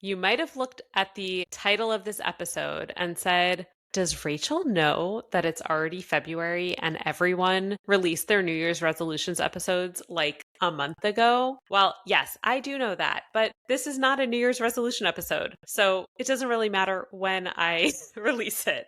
You might have looked at the title of this episode and said, does Rachel know that it's already February and everyone released their New Year's resolutions episodes like a month ago? Well, yes, I do know that, but this is not a New Year's resolution episode, so it doesn't really matter when I release it.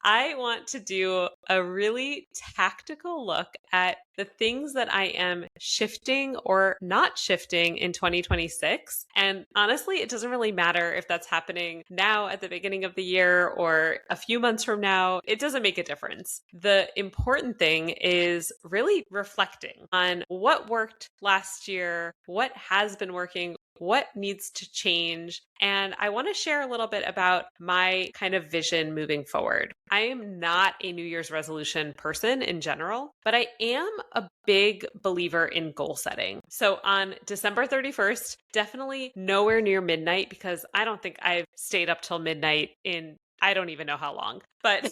I want to do a really tactical look at the things that I am shifting or not shifting in 2026. And honestly, it doesn't really matter if that's happening now at the beginning of the year or a few months from now. It doesn't make a difference. The important thing is really reflecting on what worked last year, what has been working, what needs to change. And I want to share a little bit about my kind of vision moving forward. I am not a New Year's resolution person in general, but I am a big believer in goal setting. So on December 31st, definitely nowhere near midnight because I don't think I've stayed up till midnight in I don't even know how long, but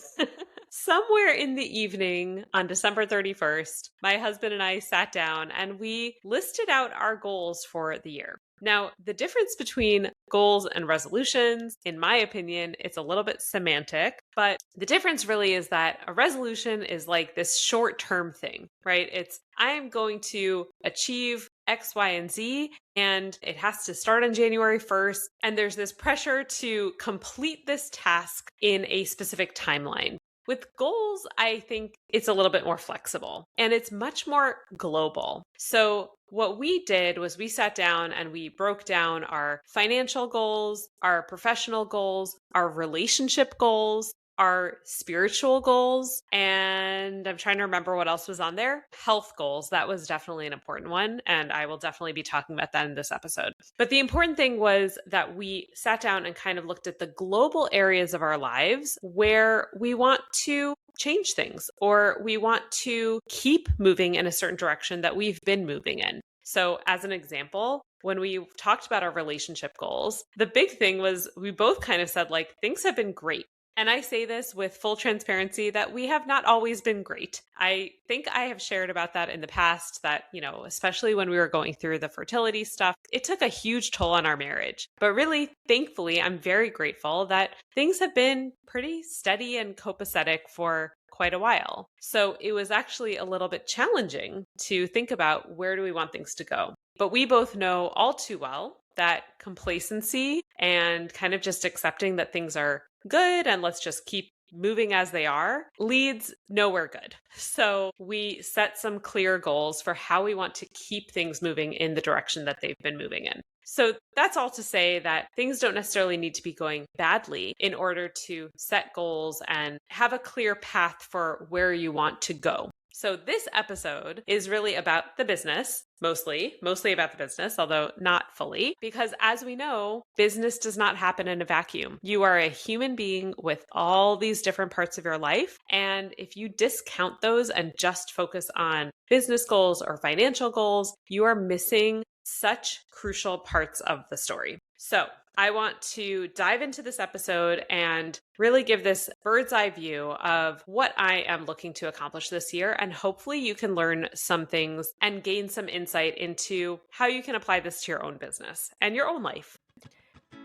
somewhere in the evening on December 31st, my husband and I sat down and we listed out our goals for the year. Now, the difference between goals and resolutions, in my opinion, it's a little bit semantic, but the difference really is that a resolution is like this short-term thing, right? It's I'm going to achieve X, Y, and Z, and it has to start on January 1st. And there's this pressure to complete this task in a specific timeline. With goals, I think it's a little bit more flexible and it's much more global. So what we did was we sat down and we broke down our financial goals, our professional goals, our relationship goals, our spiritual goals, and I'm trying to remember what else was on there. Health goals. That was definitely an important one. And I will definitely be talking about that in this episode. But the important thing was that we sat down and kind of looked at the global areas of our lives where we want to change things or we want to keep moving in a certain direction that we've been moving in. So as an example, when we talked about our relationship goals, the big thing was we both kind of said like, things have been great. And I say this with full transparency that we have not always been great. I think I have shared about that in the past that, especially when we were going through the fertility stuff, it took a huge toll on our marriage. But really, thankfully, I'm very grateful that things have been pretty steady and copacetic for quite a while. So it was actually a little bit challenging to think about where do we want things to go. But we both know all too well that complacency and kind of just accepting that things are good and let's just keep moving as they are leads nowhere good. So we set some clear goals for how we want to keep things moving in the direction that they've been moving in. So that's all to say that things don't necessarily need to be going badly in order to set goals and have a clear path for where you want to go. So this episode is really about the business, mostly about the business, although not fully, because as we know, business does not happen in a vacuum. You are a human being with all these different parts of your life. And if you discount those and just focus on business goals or financial goals, you are missing such crucial parts of the story. So I want to dive into this episode and really give this bird's eye view of what I am looking to accomplish this year. And hopefully you can learn some things and gain some insight into how you can apply this to your own business and your own life.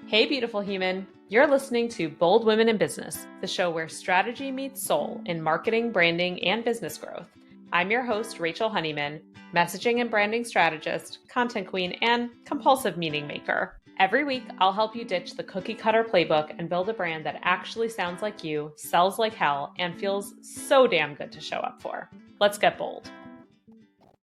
Hey, beautiful human. You're listening to Bold Women in Business, the show where strategy meets soul in marketing, branding, and business growth. I'm your host, Rachel Honeyman, messaging and branding strategist, content queen, and compulsive meaning maker. Every week, I'll help you ditch the cookie cutter playbook and build a brand that actually sounds like you, sells like hell, and feels so damn good to show up for. Let's get bold.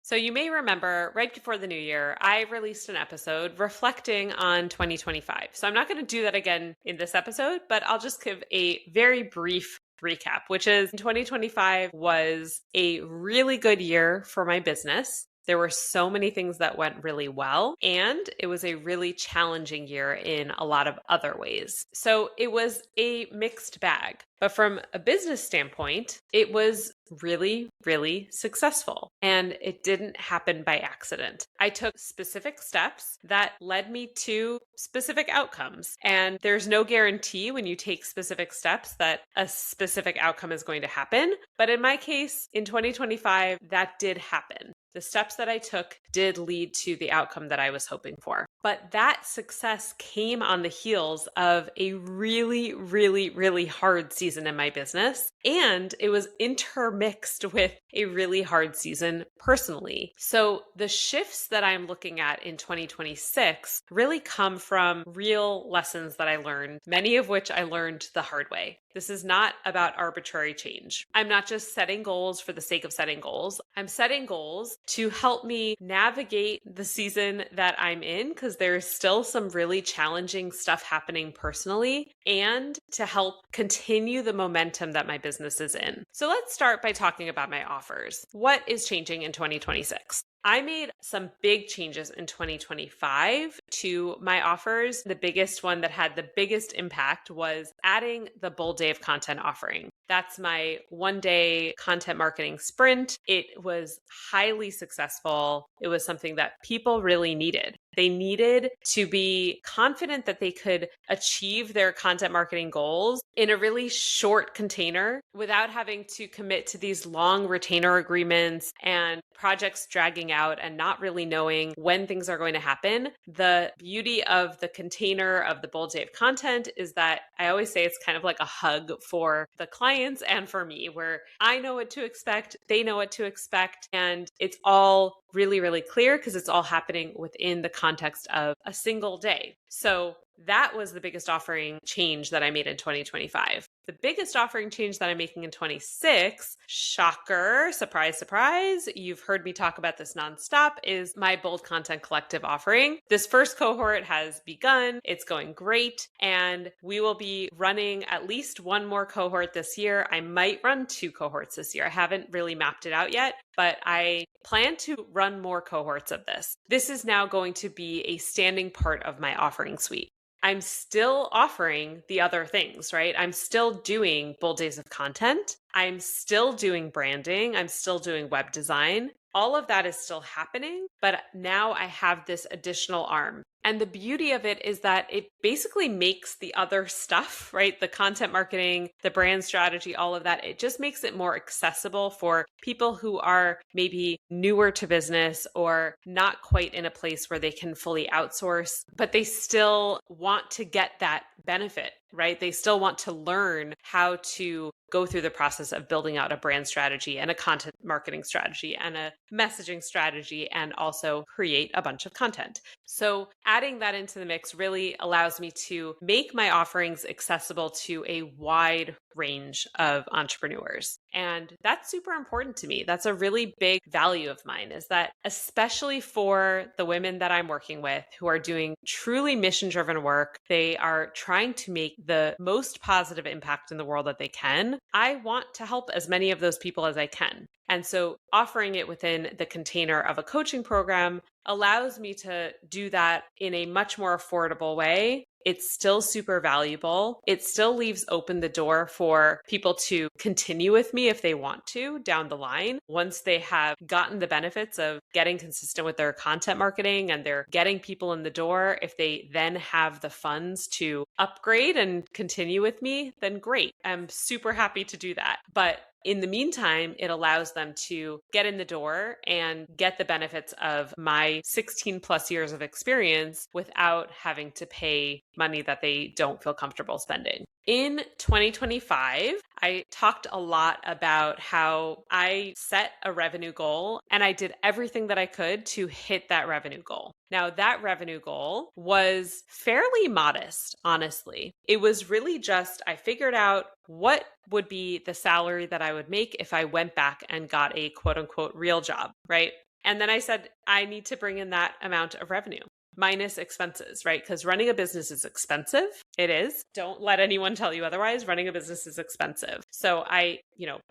So you may remember right before the new year, I released an episode reflecting on 2025. So I'm not going to do that again in this episode, but I'll just give a very brief recap, which is 2025 was a really good year for my business. There were so many things that went really well, and it was a really challenging year in a lot of other ways. So it was a mixed bag. But from a business standpoint, it was really, really successful. And it didn't happen by accident. I took specific steps that led me to specific outcomes. And there's no guarantee when you take specific steps that a specific outcome is going to happen. But in my case, in 2025, that did happen. the steps that I took did lead to the outcome that I was hoping for. But that success came on the heels of a really, really, really hard season in my business. And it was intermixed with a really hard season personally. So the shifts that I'm looking at in 2026 really come from real lessons that I learned, many of which I learned the hard way. This is not about arbitrary change. I'm not just setting goals for the sake of setting goals. I'm setting goals to help me navigate the season that I'm in, because there's still some really challenging stuff happening personally, and to help continue the momentum that my business is in. So let's start by talking about my offers. What is changing in 2026? I made some big changes in 2025 to my offers. The biggest one that had the biggest impact was adding the Bold Day of Content offering. That's my 1-day content marketing sprint. It was highly successful. It was something that people really needed. They needed to be confident that they could achieve their content marketing goals in a really short container without having to commit to these long retainer agreements and projects dragging out and not really knowing when things are going to happen. The beauty of the container of the Bold Day of Content is that I always say it's kind of like a hug for the clients and for me, where I know what to expect, they know what to expect, and it's all really, really clear because it's all happening within the context of a single day. So that was the biggest offering change that I made in 2025. The biggest offering change that I'm making in 26, shocker, surprise, surprise, you've heard me talk about this nonstop, is my Bold Content Collective offering. This first cohort has begun. It's going great. And we will be running at least one more cohort this year. I might run 2 cohorts this year. I haven't really mapped it out yet, but I plan to run more cohorts of this. This is now going to be a standing part of my offering suite. I'm still offering the other things, right? I'm still doing Bold Days of Content. I'm still doing branding. I'm still doing web design. All of that is still happening, but now I have this additional arm. And the beauty of it is that it basically makes the other stuff, right? The content marketing, the brand strategy, all of that, it just makes it more accessible for people who are maybe newer to business or not quite in a place where they can fully outsource, but they still want to get that benefit, right? They still want to learn how to go through the process of building out a brand strategy and a content marketing strategy and a messaging strategy, and also create a bunch of content. So adding that into the mix really allows me to make my offerings accessible to a wide range of entrepreneurs. And that's super important to me. That's a really big value of mine, is that especially for the women that I'm working with who are doing truly mission-driven work, they are trying to make the most positive impact in the world that they can. I want to help as many of those people as I can. And so offering it within the container of a coaching program allows me to do that in a much more affordable way. It's still super valuable. It still leaves open the door for people to continue with me if they want to down the line. Once they have gotten the benefits of getting consistent with their content marketing and they're getting people in the door, if they then have the funds to upgrade and continue with me, then great. I'm super happy to do that. But in the meantime, it allows them to get in the door and get the benefits of my 16 plus years of experience without having to pay money that they don't feel comfortable spending. In 2025, I talked a lot about how I set a revenue goal and I did everything that I could to hit that revenue goal. Now, that revenue goal was fairly modest, honestly. It was really just, I figured out what would be the salary that I would make if I went back and got a quote unquote real job, right? And then I said, I need to bring in that amount of revenue minus expenses, right? Because running a business is expensive. It is. Don't let anyone tell you otherwise. Running a business is expensive. So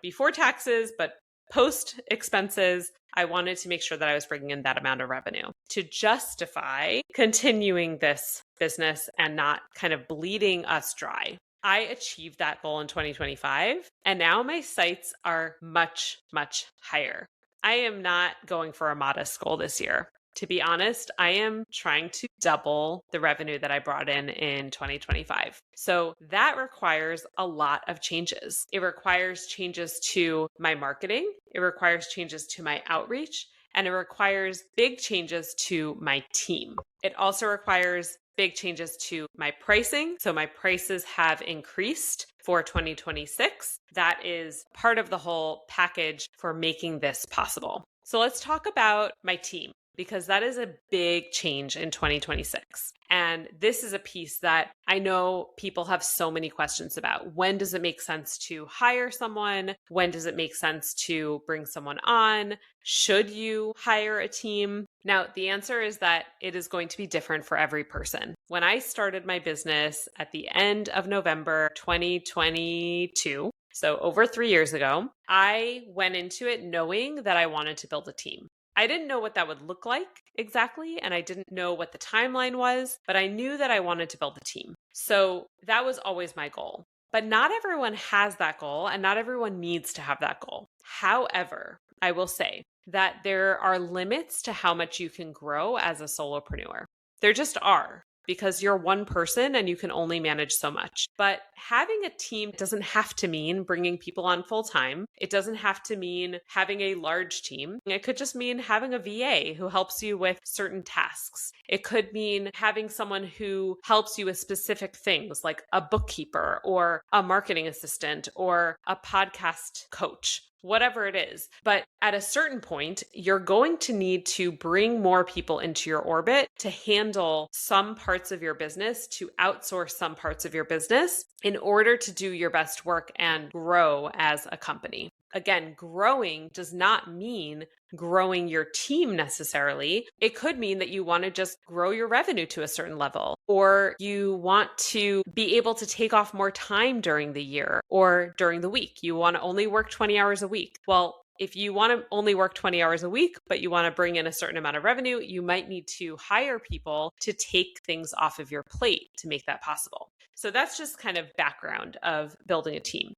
before taxes, but post expenses, I wanted to make sure that I was bringing in that amount of revenue to justify continuing this business and not kind of bleeding us dry. I achieved that goal in 2025, and now my sights are much, much higher. I am not going for a modest goal this year. To be honest, I am trying to double the revenue that I brought in 2025. So that requires a lot of changes. It requires changes to my marketing. It requires changes to my outreach. and it requires big changes to my team. It also requires big changes to my pricing. So my prices have increased for 2026. That is part of the whole package for making this possible. So let's talk about my team, because that is a big change in 2026. And this is a piece that I know people have so many questions about. When does it make sense to hire someone? When does it make sense to bring someone on? Should you hire a team? Now, the answer is that it is going to be different for every person. When I started my business at the end of November 2022, so over 3 years ago, I went into it knowing that I wanted to build a team. I didn't know what that would look like exactly, and I didn't know what the timeline was, but I knew that I wanted to build a team. So that was always my goal. But not everyone has that goal, and not everyone needs to have that goal. However, I will say that there are limits to how much you can grow as a solopreneur. There just are, because you're one person and you can only manage so much. But having a team doesn't have to mean bringing people on full time. It doesn't have to mean having a large team. It could just mean having a VA who helps you with certain tasks. It could mean having someone who helps you with specific things like a bookkeeper or a marketing assistant or a podcast coach, whatever it is. But at a certain point, you're going to need to bring more people into your orbit to handle some parts of your business, to outsource some parts of your business in order to do your best work and grow as a company. Again, growing does not mean growing your team necessarily. It could mean that you want to just grow your revenue to a certain level, or you want to be able to take off more time during the year or during the week. You want to only work 20 hours a week. Well, if you want to only work 20 hours a week, but you want to bring in a certain amount of revenue, you might need to hire people to take things off of your plate to make that possible. So that's just kind of background of building a team.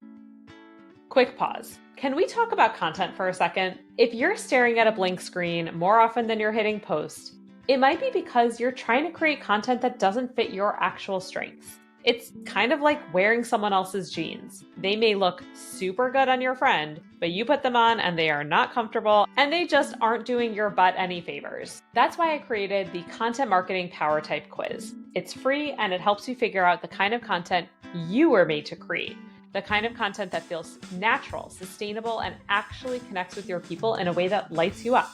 Quick pause. Can we talk about content for a second? If you're staring at a blank screen more often than you're hitting post, it might be because you're trying to create content that doesn't fit your actual strengths. It's kind of like wearing someone else's jeans. They may look super good on your friend, but you put them on and they are not comfortable and they just aren't doing your butt any favors. That's why I created the Content Marketing Power Type Quiz. It's free and it helps you figure out the kind of content you were made to create. The kind of content that feels natural, sustainable, and actually connects with your people in a way that lights you up.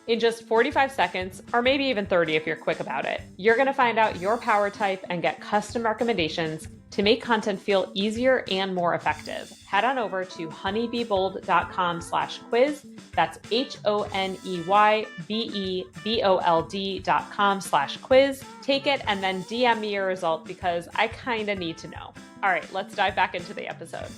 In just 45 seconds, or maybe even 30 if you're quick about it, you're going to find out your power type and get custom recommendations to make content feel easier and more effective. Head on over to honeybeebold.com/quiz. That's honeybeebold.com/quiz. Take it and then DM me your result because I kind of need to know. All right, let's dive back into the episode.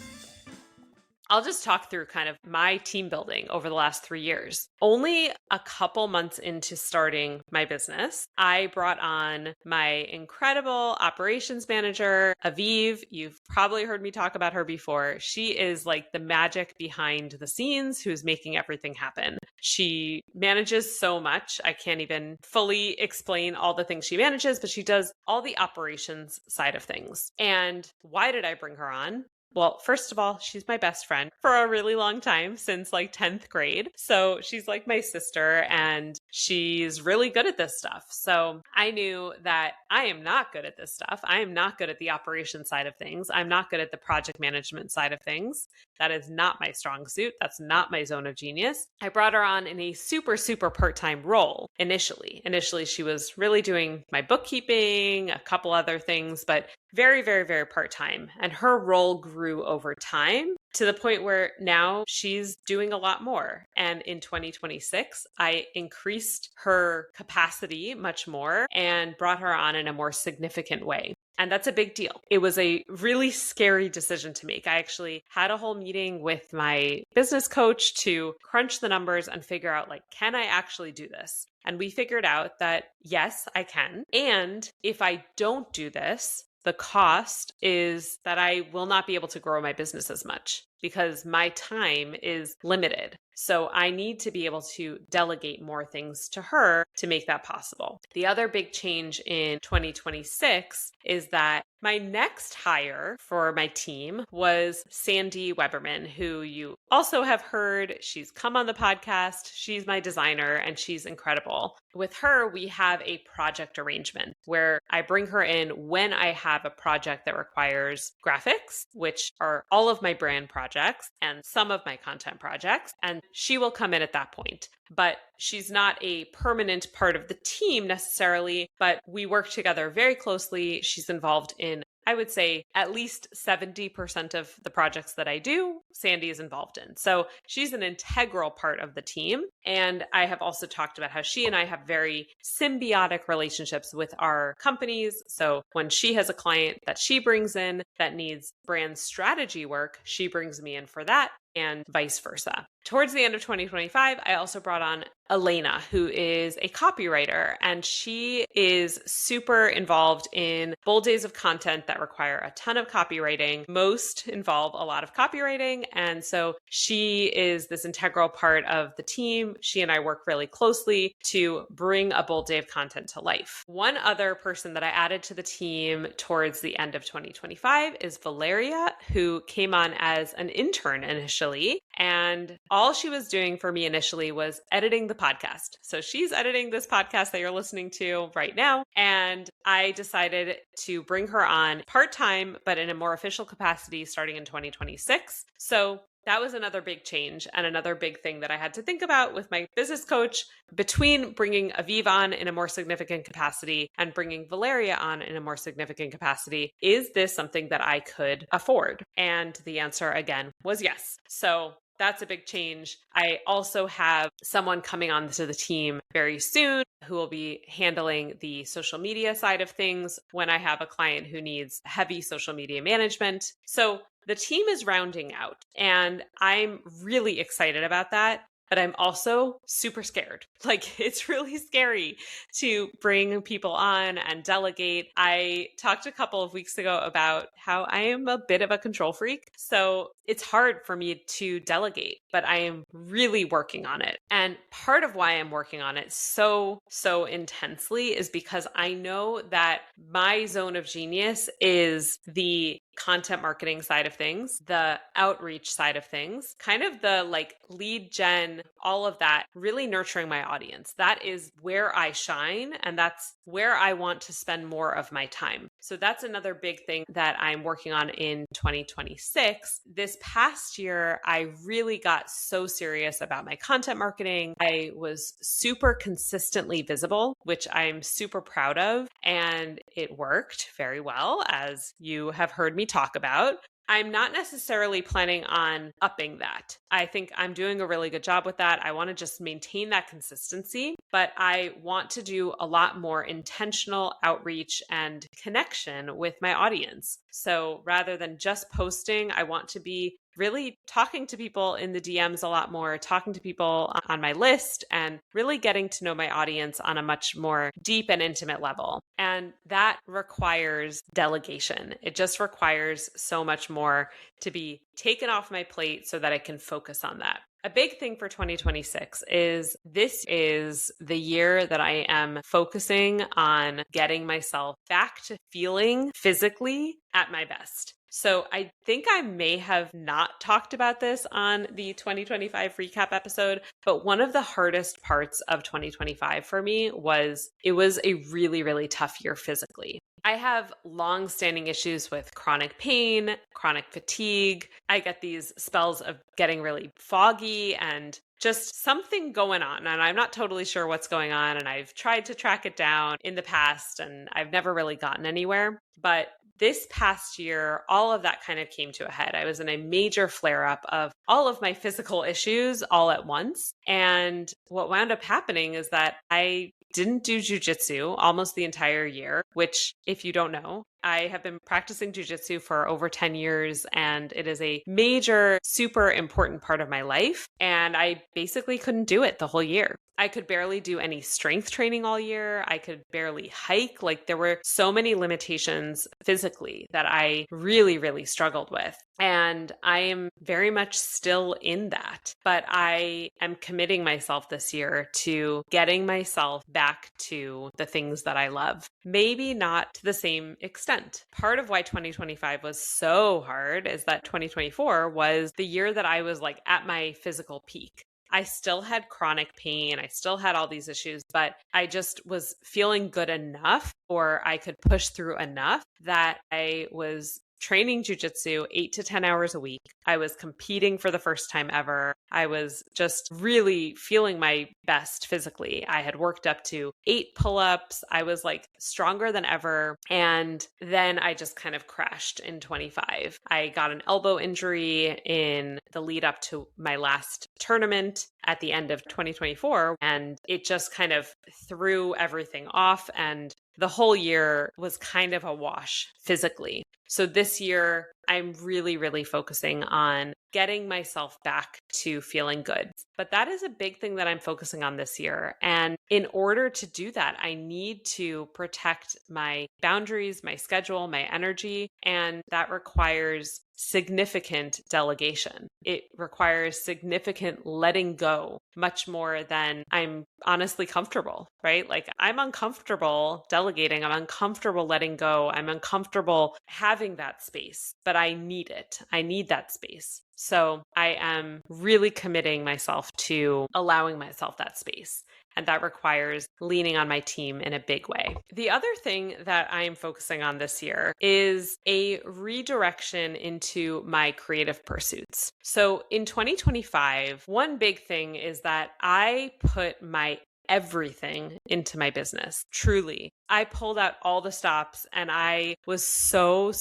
I'll just talk through kind of my team building over the last 3 years. Only a couple months into starting my business, I brought on my incredible operations manager, Aviv. You've probably heard me talk about her before. She is like the magic behind the scenes who's making everything happen. She manages so much. I can't even fully explain all the things she manages, but she does all the operations side of things. And why did I bring her on? Well, first of all, she's my best friend for a really long time, since like 10th grade. So she's like my sister and she's really good at this stuff. So I knew that I am not good at this stuff. I am not good at the operation side of things. I'm not good at the project management side of things. That is not my strong suit. That's not my zone of genius. I brought her on in a super, super part-time role initially. Initially, she was really doing my bookkeeping, a couple other things, but very, very, very part-time. And her role grew over time to the point where now she's doing a lot more. And in 2026, I increased her capacity much more and brought her on in a more significant way. And that's a big deal. It was a really scary decision to make. I actually had a whole meeting with my business coach to crunch the numbers and figure out, like, can I actually do this? And we figured out that yes, I can. And if I don't do this, the cost is that I will not be able to grow my business as much. because my time is limited. So I need to be able to delegate more things to her to make that possible. The other big change in 2026 is that my next hire for my team was Sandy Weberman, who you also have heard. She's come on the podcast. She's my designer and she's incredible. With her, we have a project arrangement where I bring her in when I have a project that requires graphics, which are all of my brand projects and some of my content projects. And she will come in at that point. But she's not a permanent part of the team necessarily, but we work together very closely. She's involved in, I would say, at least 70% of the projects that I do, Sandy is involved in. So she's an integral part of the team. And I have also talked about how she and I have very symbiotic relationships with our companies. So when she has a client that she brings in that needs brand strategy work, she brings me in for that, and vice versa. Towards the end of 2025, I also brought on Elena, who is a copywriter, and she is super involved in bold days of content that require a ton of copywriting. Most involve a lot of copywriting. And so she is this integral part of the team. She and I work really closely to bring a bold day of content to life. One other person that I added to the team towards the end of 2025 is Valeria, who came on as an intern initially. And all she was doing for me initially was editing the podcast. So she's editing this podcast that you're listening to right now. And I decided to bring her on part-time, but in a more official capacity starting in 2026. So that was another big change and another big thing that I had to think about with my business coach between bringing Aviv on in a more significant capacity and bringing Valeria on in a more significant capacity. Is this something that I could afford? And the answer again was yes. So that's a big change. I also have someone coming on to the team very soon who will be handling the social media side of things when I have a client who needs heavy social media management. So the team is rounding out, and I'm really excited about that. But I'm also super scared. Like, it's really scary to bring people on and delegate. I talked a couple of weeks ago about how I am a bit of a control freak. So it's hard for me to delegate, but I am really working on it. And part of why I'm working on it so intensely is because I know that my zone of genius is the content marketing side of things, the outreach side of things, kind of the like lead gen, all of that, really nurturing my audience. That is where I shine, and that's where I want to spend more of my time. So that's another big thing that I'm working on in 2026. This past year, I really got so serious about my content marketing. I was super consistently visible, which I'm super proud of, and it worked very well, as you have heard me talk about. I'm not necessarily planning on upping that. I think I'm doing a really good job with that. I want to just maintain that consistency, but I want to do a lot more intentional outreach and connection with my audience. So rather than just posting, I want to be really talking to people in the DMs a lot more, talking to people on my list, and really getting to know my audience on a much more deep and intimate level. And that requires delegation. It just requires so much more to be taken off my plate so that I can focus on that. A big thing for 2026 is this is the year that I am focusing on getting myself back to feeling physically at my best. So I think I may have not talked about this on the 2025 recap episode, but one of the hardest parts of 2025 for me was it was a really, really tough year physically. I have long-standing issues with chronic pain, chronic fatigue. I get these spells of getting really foggy and just something going on. And I'm not totally sure what's going on. And I've tried to track it down in the past and I've never really gotten anywhere. But this past year, all of that kind of came to a head. I was in a major flare-up of all of my physical issues all at once. And what wound up happening is that I didn't do jujitsu almost the entire year, which, if you don't know, I have been practicing jujitsu for over 10 years, and it is a major, super important part of my life. And I basically couldn't do it the whole year. I could barely do any strength training all year. I could barely hike. Like there were so many limitations physically that I really, really struggled with. And I am very much still in that. But I am committing myself this year to getting myself back to the things that I love. Maybe not to the same extent. Part of why 2025 was so hard is that 2024 was the year that I was like at my physical peak. I still had chronic pain. I still had all these issues, but I just was feeling good enough, or I could push through enough that I was training jujitsu 8 to 10 hours a week. I was competing for the first time ever. I was just really feeling my best physically. I had worked up to 8 pull-ups. I was like stronger than ever. And then I just kind of crashed in 25. I got an elbow injury in the lead up to my last tournament at the end of 2024. And it just kind of threw everything off. And the whole year was kind of a wash physically. So this year, I'm really, really focusing on getting myself back to feeling good. But that is a big thing that I'm focusing on this year. And in order to do that, I need to protect my boundaries, my schedule, my energy. And that requires significant delegation. It requires significant letting go, much more than I'm honestly comfortable, right? Like I'm uncomfortable delegating, I'm uncomfortable letting go, I'm uncomfortable having that space, but I need it. I need that space. So I am really committing myself to allowing myself that space. And that requires leaning on my team in a big way. The other thing that I'm focusing on this year is a redirection into my creative pursuits. So in 2025, one big thing is that I put my everything into my business. Truly. I pulled out all the stops and I was so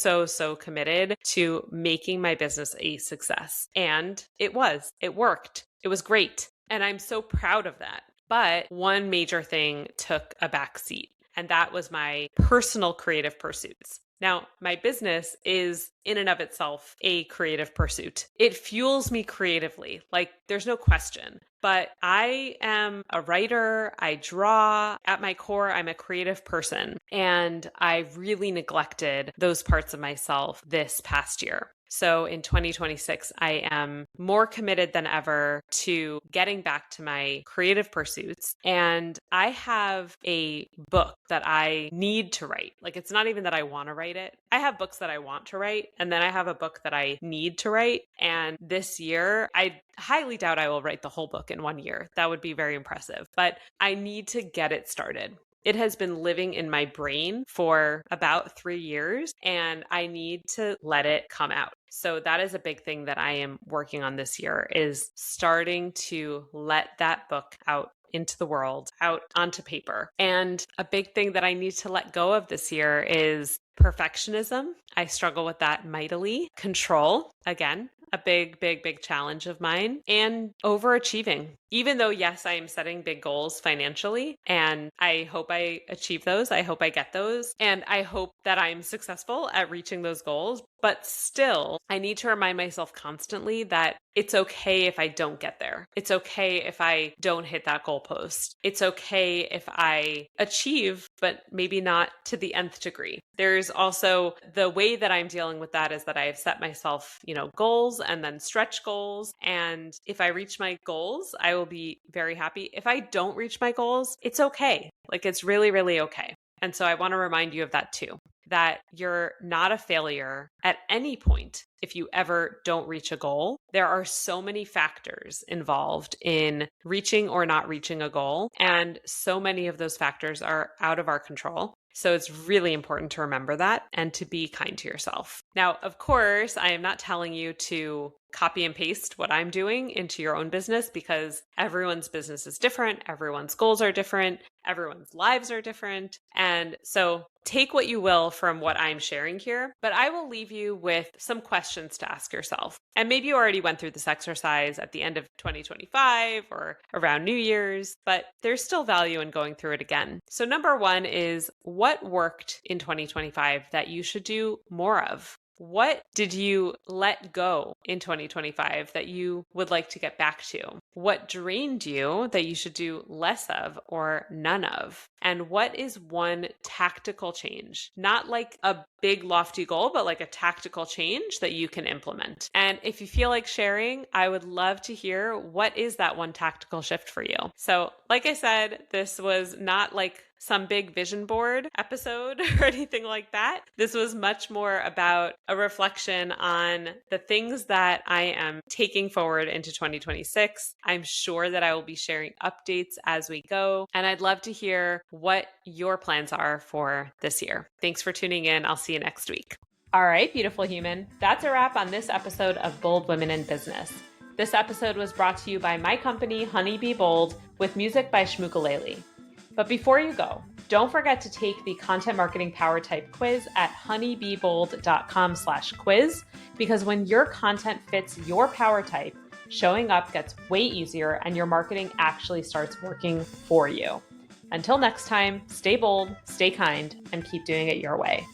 committed to making my business a success. And it worked. It was great. And I'm so proud of that. But one major thing took a back seat, and that was my personal creative pursuits. Now, my business is in and of itself a creative pursuit. It fuels me creatively, like there's no question. But I am a writer, I draw. At my core, I'm a creative person, and I really neglected those parts of myself this past year. So in 2026, I am more committed than ever to getting back to my creative pursuits. And I have a book that I need to write. Like, it's not even that I want to write it. I have books that I want to write, and then I have a book that I need to write. And this year, I highly doubt I will write the whole book in 1 year. That would be very impressive, but I need to get it started. It has been living in my brain for about 3 years, and I need to let it come out. So that is a big thing that I am working on this year, is starting to let that book out into the world, out onto paper. And a big thing that I need to let go of this year is perfectionism. I struggle with that mightily. Control, again, a big challenge of mine, and overachieving. Even though, yes, I am setting big goals financially, and I hope I achieve those. I hope I get those. And I hope that I'm successful at reaching those goals. But still, I need to remind myself constantly that it's okay if I don't get there. It's okay if I don't hit that goalpost. It's okay if I achieve, but maybe not to the nth degree. There's also the way that I'm dealing with that is that I have set myself, goals and then stretch goals. And if I reach my goals, I will be very happy. If I don't reach my goals, it's okay. Like, it's really, really okay. And so I want to remind you of that too, that you're not a failure at any point if you ever don't reach a goal. There are so many factors involved in reaching or not reaching a goal, and so many of those factors are out of our control. So it's really important to remember that and to be kind to yourself. Now, of course, I am not telling you to copy and paste what I'm doing into your own business, because everyone's business is different. Everyone's goals are different. Everyone's lives are different. And so take what you will from what I'm sharing here, but I will leave you with some questions to ask yourself. And maybe you already went through this exercise at the end of 2025 or around New Year's, but there's still value in going through it again. So number one is, what what worked in 2025 that you should do more of? What did you let go in 2025 that you would like to get back to? What drained you that you should do less of or none of? And what is one tactical change? Not like a big lofty goal, but like a tactical change that you can implement. And if you feel like sharing, I would love to hear what is that one tactical shift for you. So, like I said, this was not like some big vision board episode or anything like that. This was much more about a reflection on the things that I am taking forward into 2026. I'm sure that I will be sharing updates as we go, and I'd love to hear what your plans are for this year. Thanks for tuning in. I'll see you next week. All right, beautiful human. That's a wrap on this episode of Bold Women in Business. This episode was brought to you by my company, Honey Be Bold, with music by Shmukulele. But before you go, don't forget to take the Content Marketing Power Type quiz at honeybebold.com/quiz, because when your content fits your power type, showing up gets way easier and your marketing actually starts working for you. Until next time, stay bold, stay kind, and keep doing it your way.